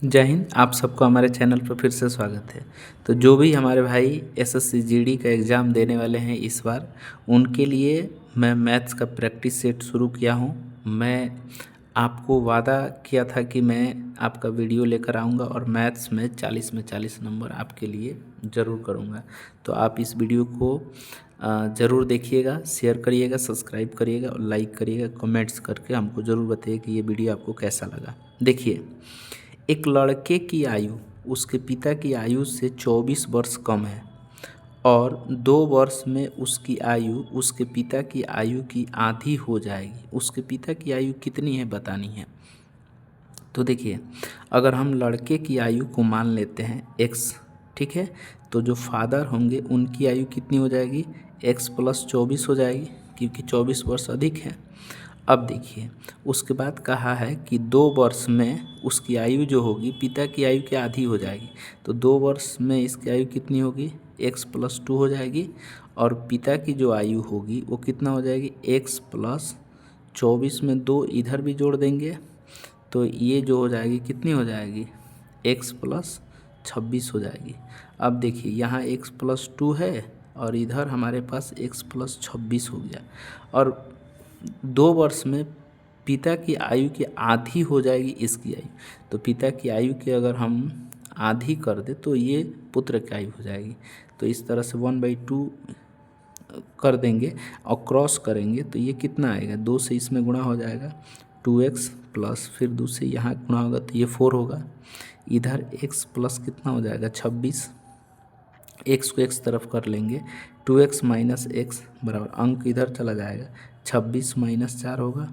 जय हिंद। आप सबको हमारे चैनल पर फिर से स्वागत है। तो जो भी हमारे भाई एसएससी जीडी का एग्ज़ाम देने वाले हैं इस बार, उनके लिए मैं मैथ्स का प्रैक्टिस सेट शुरू किया हूं। मैं आपको वादा किया था कि मैं आपका वीडियो लेकर आऊंगा और मैथ्स में 40 में 40 नंबर आपके लिए ज़रूर करूंगा। तो आप इस वीडियो को ज़रूर देखिएगा, शेयर करिएगा, सब्सक्राइब करिएगा और लाइक करिएगा। कमेंट्स करके हमको ज़रूर बताइए कि ये वीडियो आपको कैसा लगा। देखिए, एक लड़के की आयु उसके पिता की आयु से 24 वर्ष कम है और 2 वर्ष में उसकी आयु उसके पिता की आयु की आधी हो जाएगी। उसके पिता की आयु कितनी है बतानी है। तो देखिए, अगर हम लड़के की आयु को मान लेते हैं x, ठीक है, तो जो फादर होंगे उनकी आयु कितनी हो जाएगी, x प्लस 24 हो जाएगी, क्योंकि 24 वर्ष अधिक है। अब देखिए, उसके बाद कहा है कि 2 वर्ष में उसकी आयु जो होगी पिता की आयु की आधी हो जाएगी। तो 2 वर्ष में इसकी आयु कितनी होगी, x प्लस 2 हो जाएगी, और पिता की जो आयु होगी वो कितना हो जाएगी, x प्लस 24 में 2 इधर भी जोड़ देंगे तो ये जो हो जाएगी कितनी हो जाएगी, x प्लस 26 हो जाएगी। अब देखिए, यहाँ x प्लस 2 है और इधर हमारे पास x प्लस 26 हो गया, और 2 वर्ष में पिता की आयु की आधी हो जाएगी इसकी आयु। तो पिता की आयु की अगर हम आधी कर दे तो ये पुत्र की आयु हो जाएगी। तो इस तरह से 1/2 कर देंगे और क्रॉस करेंगे तो ये कितना आएगा, 2 से इसमें गुणा हो जाएगा 2x प्लस, फिर 2 से यहाँ गुणा होगा तो ये 4 होगा। इधर x प्लस कितना हो जाएगा 26, x को x तरफ कर लेंगे, 2x माइनस एक्स बराबर अंक इधर चला जाएगा, 26 माइनस 4 होगा।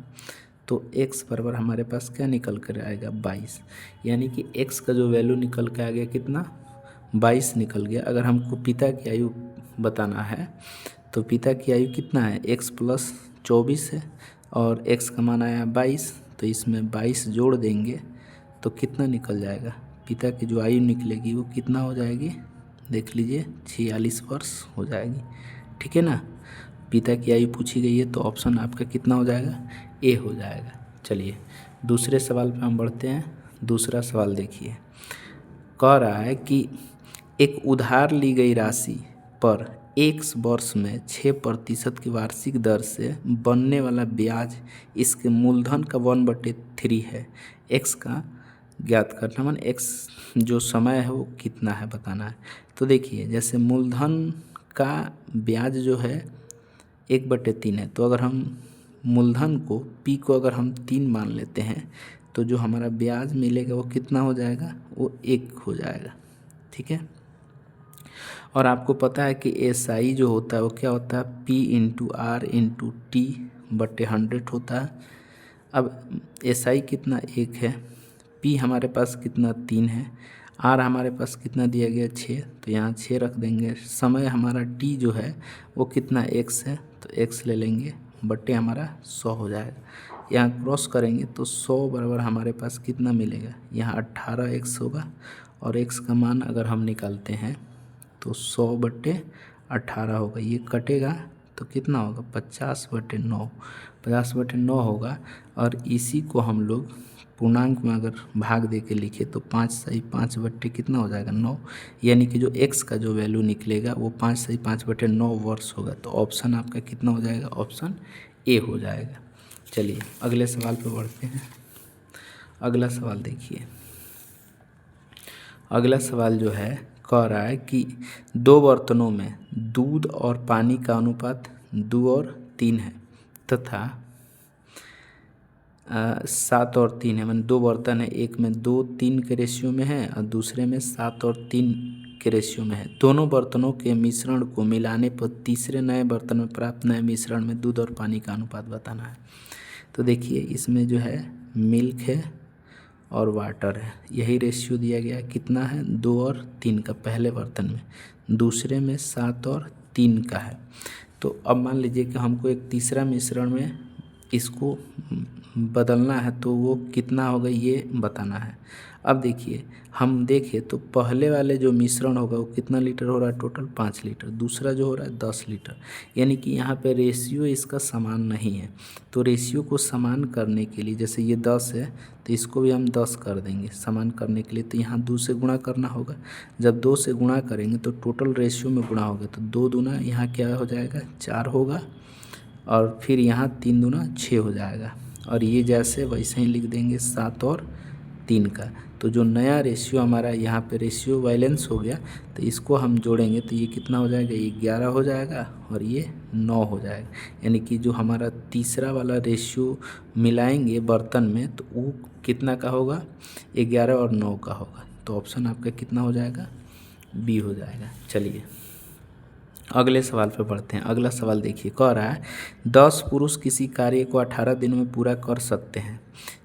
तो x बराबर हमारे पास क्या निकल कर आएगा, 22। यानी कि x का जो वैल्यू निकल के आ गया कितना, 22 निकल गया। अगर हमको पिता की आयु बताना है तो पिता की आयु कितना है, x प्लस 24 है और x का मान आया 22, तो इसमें 22 जोड़ देंगे तो कितना निकल जाएगा, पिता की जो आयु निकलेगी वो कितना हो जाएगी, देख लीजिए 46 वर्ष हो जाएगी। ठीक है ना, पिता की आयु पूछी गई है तो ऑप्शन आपका कितना हो जाएगा, ए हो जाएगा। चलिए दूसरे सवाल पे हम बढ़ते हैं। दूसरा सवाल देखिए, कह रहा है कि एक उधार ली गई राशि पर 1 वर्ष में 6% की वार्षिक दर से बनने वाला ब्याज इसके मूलधन का 1/3 है। x का ज्ञात करना, मान x जो समय है वो कितना है बताना है। तो देखिए, जैसे मूलधन का ब्याज जो है 1/3 है, तो अगर हम मूलधन को p को अगर हम 3 मान लेते हैं तो जो हमारा ब्याज मिलेगा वो कितना हो जाएगा, वो 1 हो जाएगा। ठीक है, और आपको पता है कि SI जो होता है वो क्या होता है, P/R/T/100 होता है। अब SI कितना 1 है, P हमारे पास कितना 3 है, R हमारे पास कितना दिया गया 6, तो यहाँ 6 रख देंगे। समय हमारा T जो है वो कितना x है, तो x ले लेंगे, बट्टे हमारा 100 हो जाएगा। यहाँ क्रॉस करेंगे तो 100 बराबर हमारे पास कितना मिलेगा, यहाँ 18x होगा, और x का मान अगर हम निकालते हैं तो 100/18 होगा। ये कटेगा तो कितना होगा, 50/9, 50/9 होगा। और इसी को हम लोग पूर्णांक में अगर भाग दे के लिखे तो 5 सही 5 कितना हो जाएगा 9, यानी कि जो x का जो वैल्यू निकलेगा वो 5 सही 5/9 वर्ष होगा। तो ऑप्शन आपका कितना हो जाएगा, ऑप्शन ए हो जाएगा। चलिए अगले सवाल पर बढ़ते हैं। अगला सवाल देखिए, अगला सवाल जो है कह रहा है कि 2 बर्तनों में दूध और पानी का अनुपात 2 और 3 है तथा 7 और 3 है। मैंने 2 बर्तन है, एक में 2:3 के रेशियो में है और दूसरे में 7 और 3 के रेशियो में है। दोनों बर्तनों के मिश्रण को मिलाने पर तीसरे नए बर्तन में प्राप्त नए मिश्रण में दूध और पानी का अनुपात बताना है। तो देखिए, इसमें जो है मिल्क है और वाटर है, यही रेशियो दिया गया है। कितना है, 2 और 3 का पहले बर्तन में, दूसरे में 7 और 3 का है। तो अब मान लीजिए कि हमको एक तीसरा मिश्रण में इसको बदलना है तो वो कितना होगा ये बताना है। अब देखिए हम देखें तो पहले वाले जो मिश्रण होगा वो कितना लीटर हो रहा है, टोटल 5 लीटर, दूसरा जो हो रहा है 10 लीटर, यानी कि यहाँ पे रेशियो इसका समान नहीं है। तो रेशियो को समान करने के लिए, जैसे ये 10 है तो इसको भी हम 10 कर देंगे समान करने के लिए, तो यहाँ 2 से गुणा करना होगा। जब 2 से गुणा करेंगे तो टोटल रेशियो में गुणा होगा, तो 2 दूना यहाँ क्या हो जाएगा 4 होगा, और फिर यहाँ 3 दूना 6 हो जाएगा, और ये जैसे वैसे ही लिख देंगे 7 और 3 का। तो जो नया रेशियो हमारा यहाँ पे रेशियो बैलेंस हो गया, तो इसको हम जोड़ेंगे तो ये कितना हो जाएगा, ये 11 हो जाएगा और ये 9 हो जाएगा। यानी कि जो हमारा तीसरा वाला रेशियो मिलाएंगे बर्तन में तो वो कितना का होगा, 11 और 9 का होगा। तो ऑप्शन आपका कितना हो जाएगा, बी हो जाएगा। चलिए अगले सवाल पे बढ़ते हैं। अगला सवाल देखिए, कह रहा है 10 पुरुष किसी कार्य को 18 दिनों में पूरा कर सकते हैं।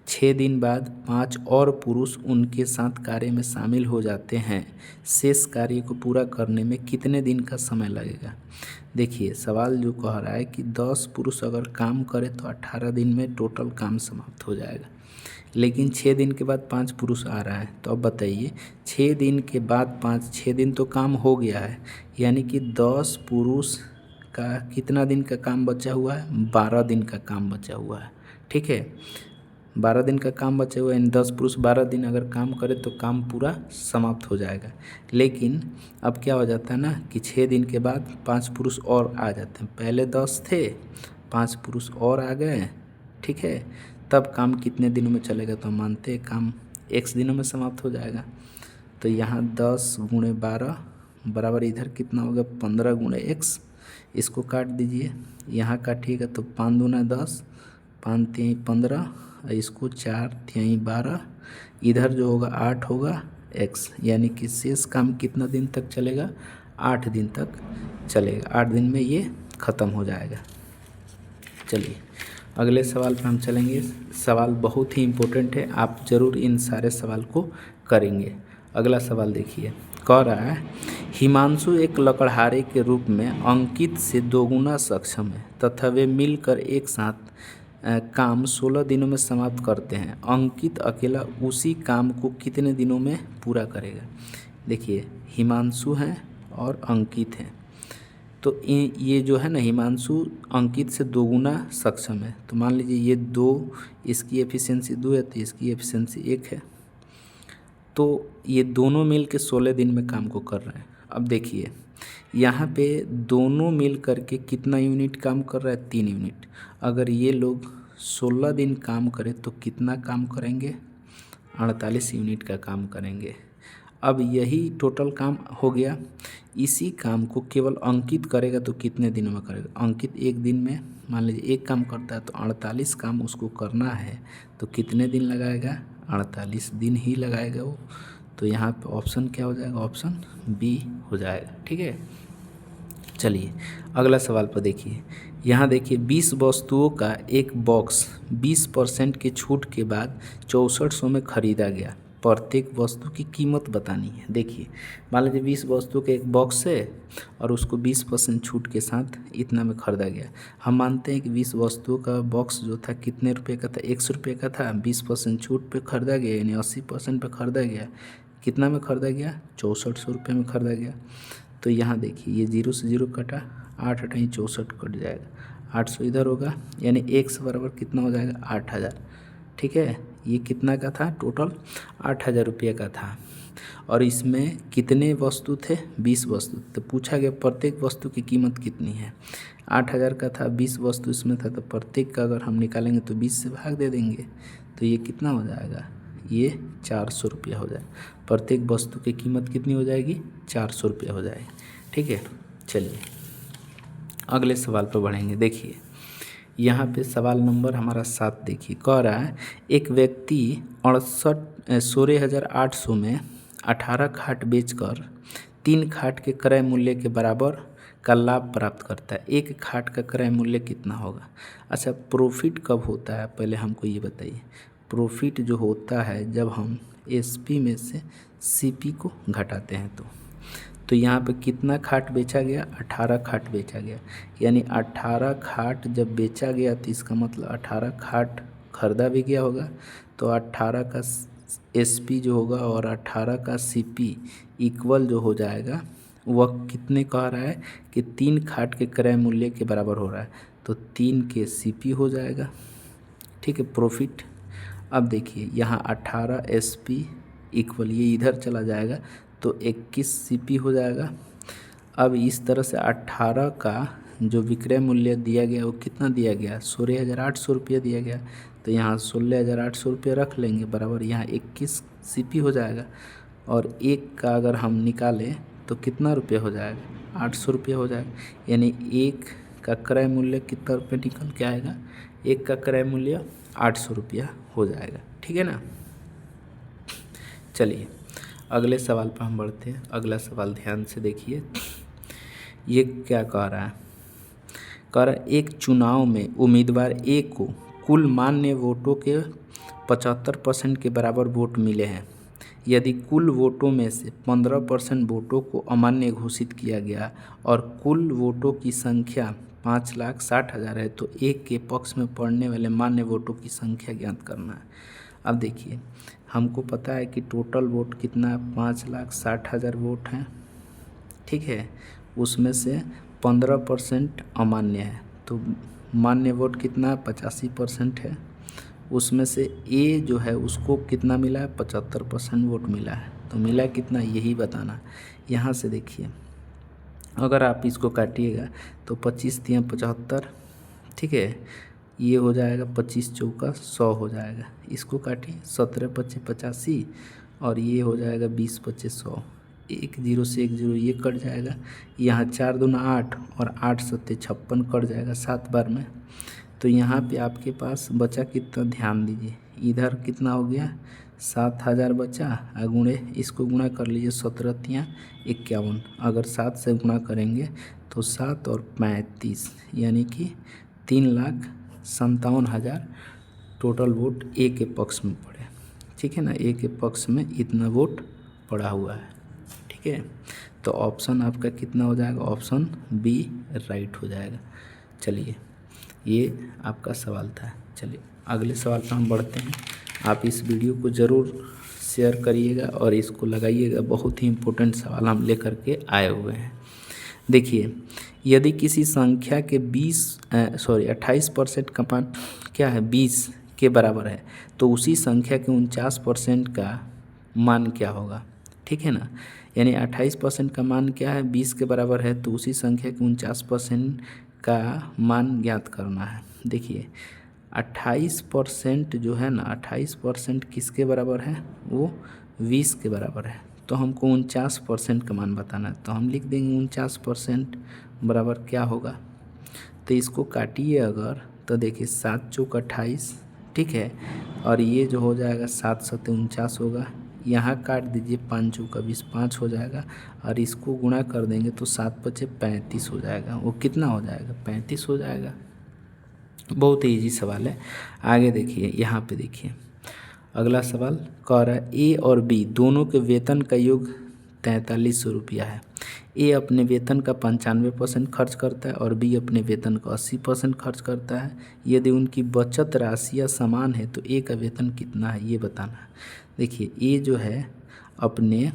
6 दिन बाद 5 और पुरुष उनके साथ कार्य में शामिल हो जाते हैं। शेष कार्य को पूरा करने में कितने दिन का समय लगेगा। देखिए सवाल जो कह रहा है कि 10 पुरुष अगर काम करे तो 18 दिन में टोटल काम समाप्त हो जाएगा, लेकिन 6 दिन के बाद 5 पुरुष आ रहा है। तो अब बताइए 6 दिन के बाद 5, 6 दिन तो काम हो गया है, यानी कि 10 पुरुष का कितना दिन का काम बचा हुआ है, 12 दिन का काम बचा हुआ है। ठीक है, 12 दिन का काम बचा हुआ है, यानी 10 पुरुष 12 दिन अगर काम करे तो काम पूरा समाप्त हो जाएगा। लेकिन अब क्या हो जाता है ना कि 6 दिन के बाद 5 पुरुष और आ जाते हैं, पहले 10 थे 5 पुरुष और आ गए, ठीक है, तब काम कितने दिनों में चलेगा, तो हम मानते हैं काम x दिनों में समाप्त हो जाएगा। तो यहाँ 10 गुणे 12 बराबर इधर कितना होगा 15 गुणे x, इसको काट दीजिए, यहाँ काटिएगा तो 5 दूना 10, 5 तिहाई 15, इसको 4 तिहाई 12, इधर जो होगा 8 होगा x, यानी कि शेष काम कितना दिन तक चलेगा, 8 दिन तक चलेगा। 8 दिन में ये ख़त्म हो जाएगा। चलिए अगले सवाल पर हम चलेंगे। सवाल बहुत ही इम्पोर्टेंट है, आप ज़रूर इन सारे सवाल को करेंगे। अगला सवाल देखिए, कह रहा है हिमांशु एक लकड़हारे के रूप में अंकित से दोगुना सक्षम है तथा वे मिलकर एक साथ काम 16 दिनों में समाप्त करते हैं। अंकित अकेला उसी काम को कितने दिनों में पूरा करेगा। देखिए हिमांशु हैं और अंकित हैं, तो ये जो है ना हिमांशु अंकित से दोगुना सक्षम है, तो मान लीजिए ये 2, इसकी एफिशिएंसी 2 है तो इसकी एफिशिएंसी 1 है, तो ये दोनों मिल के 16 दिन में काम को कर रहे हैं। अब देखिए यहाँ पे दोनों मिल करके कितना यूनिट काम कर रहा है, 3 यूनिट। अगर ये लोग 16 दिन काम करें तो कितना काम करेंगे, 48 यूनिट का काम करेंगे। अब यही टोटल काम हो गया। इसी काम को केवल अंकित करेगा तो कितने दिनों में करेगा, अंकित एक दिन में मान लीजिए एक काम करता है तो 48 काम उसको करना है, तो कितने दिन लगाएगा, 48 दिन ही लगाएगा वो। तो यहाँ पे ऑप्शन क्या हो जाएगा, ऑप्शन बी हो जाएगा। ठीक है, चलिए अगला सवाल पर देखिए। यहाँ देखिए 20 वस्तुओं का एक बॉक्स 20% की छूट के बाद 6400 में ख़रीदा गया। प्रत्येक वस्तु की कीमत बतानी है। देखिए मान लीजिए 20 वस्तु के एक बॉक्स है और उसको 20% छूट के साथ इतना में ख़रीदा गया। हम मानते हैं कि 20 वस्तुओं का बॉक्स जो था कितने रुपए का था, 100 रुपये का था। 20% छूट पे ख़रीदा गया, यानी 80% पे ख़रीदा गया। कितना में ख़रीदा गया, 6400 रुपये में ख़रीदा गया। तो यहाँ देखिए ये 0 से 0 कटा, 8 अठाई 64 कट जाएगा, 800 इधर होगा, यानी 1 बराबर कितना हो जाएगा, 8000। ठीक है, ये कितना का था, टोटल 8000 रुपये का था। और इसमें कितने वस्तु थे, 20 वस्तु। तो पूछा गया प्रत्येक वस्तु की कीमत कितनी है। 8000 का था, 20 वस्तु इसमें था, तो प्रत्येक का अगर हम निकालेंगे तो 20 से भाग दे देंगे, तो ये कितना हो जाएगा, ये 400 रुपया हो जाए। प्रत्येक वस्तु की कीमत कितनी हो जाएगी, 400 रुपया हो जाएगी। ठीक है, चलिए अगले सवाल पर बढ़ेंगे। देखिए यहाँ पे सवाल नंबर हमारा 7 देखिए, कह रहा है एक व्यक्ति 16,800 में 18 खाट बेचकर 3 खाट के क्रय मूल्य के बराबर का लाभ प्राप्त करता है। एक खाट का क्रय मूल्य कितना होगा। अच्छा, प्रॉफिट कब होता है, पहले हमको ये बताइए। प्रॉफिट जो होता है जब हम एसपी में से सीपी को घटाते हैं। तो यहाँ पे कितना खाट बेचा गया, 18 खाट बेचा गया, यानी 18 खाट जब बेचा गया तो इसका मतलब 18 खाट खरीदा भी गया होगा। तो 18 का SP जो होगा और 18 का CP इक्वल जो हो जाएगा वह कितने कह रहा है कि 3 खाट के क्रय मूल्य के बराबर हो रहा है, तो 3 के CP हो जाएगा। ठीक है, प्रॉफिट। अब देखिए यहाँ 18 SP इक्वल ये इधर चला जाएगा तो 21 CP हो जाएगा। अब इस तरह से 18 का जो विक्रय मूल्य दिया गया वो कितना दिया गया, 16,800 रुपया दिया गया। तो यहाँ 16,800 रुपया रख लेंगे बराबर यहाँ 21 CP हो जाएगा। और एक का अगर हम निकालें तो कितना रुपया हो जाएगा, 800 रुपया हो जाएगा। यानी एक का क्रय मूल्य कितना रुपये निकल के आएगा, एक का क्रय मूल्य 800 रुपया हो जाएगा। ठीक है ना। चलिए अगले सवाल पर हम बढ़ते हैं। अगला सवाल ध्यान से देखिए, ये क्या कह रहा है। कह रहा है एक चुनाव में उम्मीदवार ए को कुल मान्य वोटों के 75% के बराबर वोट मिले हैं। यदि कुल वोटों में से 15% वोटों को अमान्य घोषित किया गया और कुल वोटों की संख्या 5,60,000 है तो एक के पक्ष में पड़ने वाले मान्य वोटों की संख्या ज्ञात करना है। अब देखिए हमको पता है कि टोटल वोट कितना 5,60,000 वोट हैं। ठीक है, उसमें से 15% अमान्य है तो मान्य वोट कितना 85% है। उसमें से ए जो है उसको कितना मिला है 75% वोट मिला है। तो मिला कितना यही बताना। यहाँ से देखिए अगर आप इसको काटिएगा तो 25 तिया 75, ठीक है, ये हो जाएगा 25 चौका 100 हो जाएगा। इसको काटिए 17 25 85 और ये हो जाएगा 20 25 100। 1 0 से 1 0 ये कट जाएगा। यहाँ 4 दूना 8 और 8 सत्ते 56 कट जाएगा 7 बार में। तो यहाँ पे आपके पास बचा कितना, ध्यान दीजिए इधर कितना हो गया 7,000 बचा। गुणे इसको गुणा कर लीजिए 17 तिया 51। अगर 7 से गुणा करेंगे तो 7 और 35 यानी कि 3,57,000 टोटल वोट ए के पक्ष में पड़े। ठीक है ना, ए के पक्ष में इतना वोट पड़ा हुआ है। ठीक है, तो ऑप्शन आपका कितना हो जाएगा, ऑप्शन बी राइट हो जाएगा। चलिए ये आपका सवाल था। चलिए अगले सवाल पर हम बढ़ते हैं। आप इस वीडियो को ज़रूर शेयर करिएगा और इसको लगाइएगा, बहुत ही इम्पोर्टेंट सवाल हम लेकर के आए हुए हैं। देखिए यदि किसी संख्या के 28% का मान क्या है 20 के बराबर है तो उसी संख्या के 49% का मान क्या होगा। ठीक है ना, यानी 28% का मान क्या है 20 के बराबर है तो उसी संख्या के 49% का मान ज्ञात करना है। देखिए 28% जो है ना 28% किसके बराबर है, वो 20 के बराबर है। तो हमको 49% का मान बताना है तो हम लिख देंगे 49% बराबर क्या होगा। तो इसको काटिए अगर तो देखिए 7 चौक 28, ठीक है, और ये जो हो जाएगा 7 सत्ते 49 होगा। यहाँ काट दीजिए 5 चौका 20 5 हो जाएगा और इसको गुणा कर देंगे तो 7 पचे 35 हो जाएगा। वो कितना हो जाएगा 35 हो जाएगा। बहुत ही ईजी सवाल है। आगे देखिए यहाँ पे देखिए अगला सवाल कह रहा है ए और बी दोनों के वेतन का योग 4300 रुपया है। ए अपने वेतन का 95% खर्च करता है और बी अपने वेतन का 80% खर्च करता है। यदि उनकी बचत राशियाँ समान है तो ए का वेतन कितना है ये बताना है। देखिए ए जो है अपने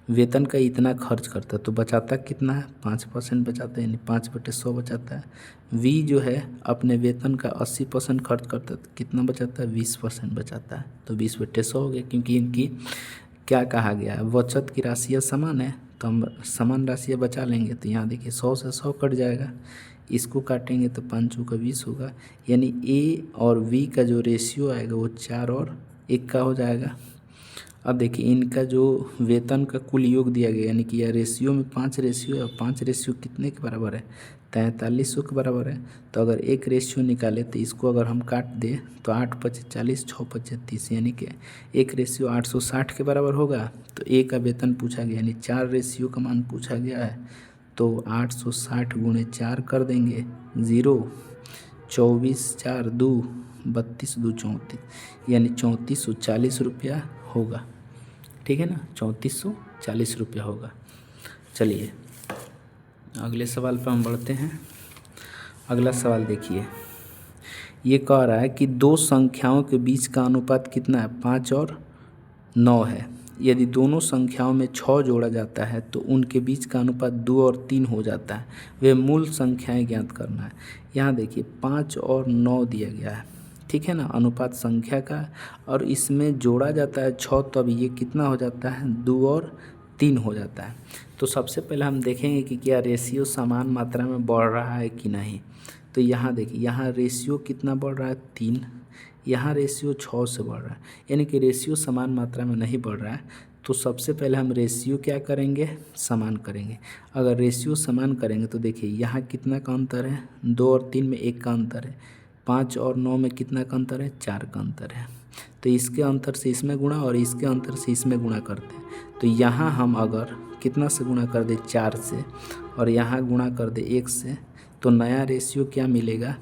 वेतन का इतना खर्च करता है तो बचाता कितना है 5% बचाता है, यानी 5/100 बचाता है। वी जो है अपने वेतन का 80% खर्च करता है तो कितना बचाता है 20% बचाता है। तो 20/100 हो गया, क्योंकि इनकी क्या कहा गया है बचत की राशियाँ समान है तो हम समान राशियाँ बचा लेंगे। तो यहाँ देखिए 100 से 100 कट जाएगा, इसको काटेंगे तो 5 चौका 20 होगा। यानी ए और वी का जो रेशियो आएगा वो 4 और 1 का हो जाएगा। अब देखिए इनका जो वेतन का कुल योग दिया गया, यानी कि यह रेशियो में 5 रेशियो है और 5 रेशियो कितने के बराबर है 4300 के बराबर है। तो अगर एक रेशियो निकाले तो इसको अगर हम काट दें तो 8 पचे 40 6 पचे 30, यानी कि एक रेशियो 860 के बराबर होगा। तो ए का वेतन पूछा गया, यानी 4 रेशियो का मान पूछा गया है तो 860 गुणे 4 कर देंगे 0 24 4 2 32 2 34, यानी 3440 रुपया होगा। ठीक है ना, 3440 रुपया होगा। चलिए अगले सवाल पर हम बढ़ते हैं। अगला सवाल देखिए, ये कह रहा है कि दो संख्याओं के बीच का अनुपात कितना है, 5 और 9 है। यदि दोनों संख्याओं में 6 जोड़ा जाता है तो उनके बीच का अनुपात 2 और 3 हो जाता है। वे मूल संख्याएं ज्ञात करना है। यहाँ देखिए 5 और 9 दिया गया है, ठीक है ना, अनुपात संख्या का, और इसमें जोड़ा जाता है 6, तब ये कितना हो जाता है, 2 और 3 हो जाता है। तो सबसे पहले हम देखेंगे कि क्या रेशियो समान मात्रा में बढ़ रहा है कि नहीं। तो यहाँ देखिए, यहाँ रेशियो कितना बढ़ रहा है, 3, यहाँ रेशियो 6 से बढ़ रहा है, यानी कि रेशियो समान मात्रा में नहीं बढ़ रहा है। तो सबसे पहले हम रेशियो क्या करेंगे, समान करेंगे। अगर रेशियो समान करेंगे तो देखिए यहाँ कितना का अंतर है, 2 और 3 में 1 का अंतर है, 5 और 9 में कितना का अंतर है, 4 का अंतर है। तो इसके अंतर से इसमें गुणा और इसके अंतर से इसमें गुणा करते हैं। तो यहाँ हम अगर कितना से गुणा कर दे, 4 से, और यहाँ गुणा कर दे 1 से, तो नया रेशियो क्या मिलेगा,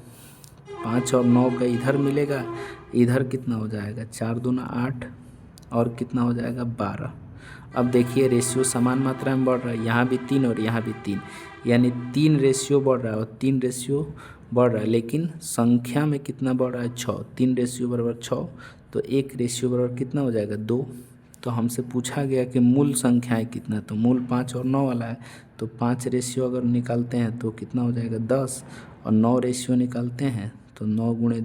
5 और 9 का इधर मिलेगा, इधर कितना हो जाएगा, 4 दूना 8, और कितना हो जाएगा, 12। अब देखिए रेशियो समान मात्रा में बढ़ रहा है, यहाँ भी 3 और यहाँ भी 3, यानी 3 रेशियो बढ़ रहा है और 3 रेशियो बढ़ रहा है, लेकिन संख्या में कितना बढ़ रहा है, 6। 3 रेशियो बराबर 6, तो 1 रेशियो बराबर कितना हो जाएगा, 2। तो हमसे पूछा गया कि मूल संख्याएं कितना, तो मूल 5 और 9 वाला है, तो 5 रेशियो अगर निकालते हैं तो कितना हो जाएगा, 10, और 9 रेशियो निकालते हैं तो 9 गुणे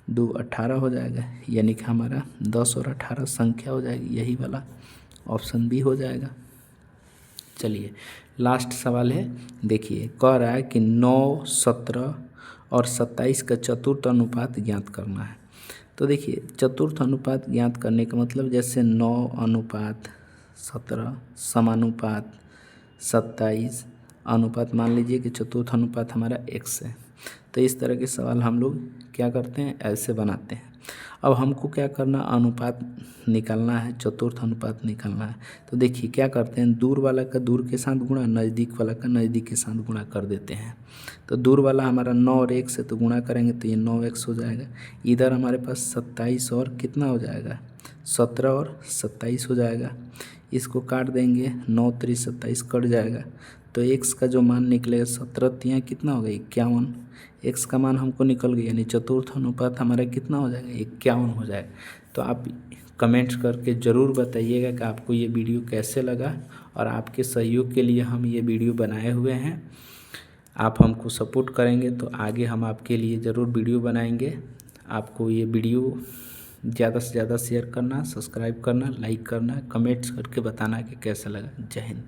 2 18 हो जाएगा, यानी कि हमारा 10 और 18 संख्या हो जाएगी, यही वाला ऑप्शन बी हो जाएगा। चलिए लास्ट सवाल है, देखिए कह रहा है कि 9, 17 और 27 का चतुर्थ अनुपात ज्ञात करना है। तो देखिए चतुर्थ अनुपात ज्ञात करने का मतलब जैसे 9 अनुपात 17 समानुपात 27 अनुपात, मान लीजिए कि चतुर्थ अनुपात हमारा x है। तो इस तरह के सवाल हम लोग क्या करते हैं, ऐसे बनाते हैं। अब हमको क्या करना, अनुपात निकालना है, चतुर्थ अनुपात निकालना है। तो देखिए क्या करते हैं, दूर वाला का दूर के साथ गुणा, नज़दीक वाला का नज़दीक के साथ गुणा कर देते हैं। तो दूर वाला हमारा 9 और 1 से तो गुणा करेंगे तो ये 9x हो जाएगा। इधर हमारे पास 27 और कितना हो जाएगा, 17 और 27 हो जाएगा। इसको काट देंगे, 9 3 27 कट जाएगा, तो x का जो मान निकलेगा 17 यहाँ कितना होगा, 51। x का मान हमको निकल गया, यानी चतुर्थ अनुपात हमारा कितना हो जाएगा, 51 हो जाएगा। तो आप कमेंट्स करके ज़रूर बताइएगा कि आपको ये वीडियो कैसे लगा, और आपके सहयोग के लिए हम ये वीडियो बनाए हुए हैं। आप हमको सपोर्ट करेंगे तो आगे हम आपके लिए ज़रूर वीडियो बनाएंगे। आपको ये वीडियो ज़्यादा से ज़्यादा शेयर करना, सब्सक्राइब करना, लाइक करना, कमेंट्स करके बताना कि कैसा लगा। जय हिंद।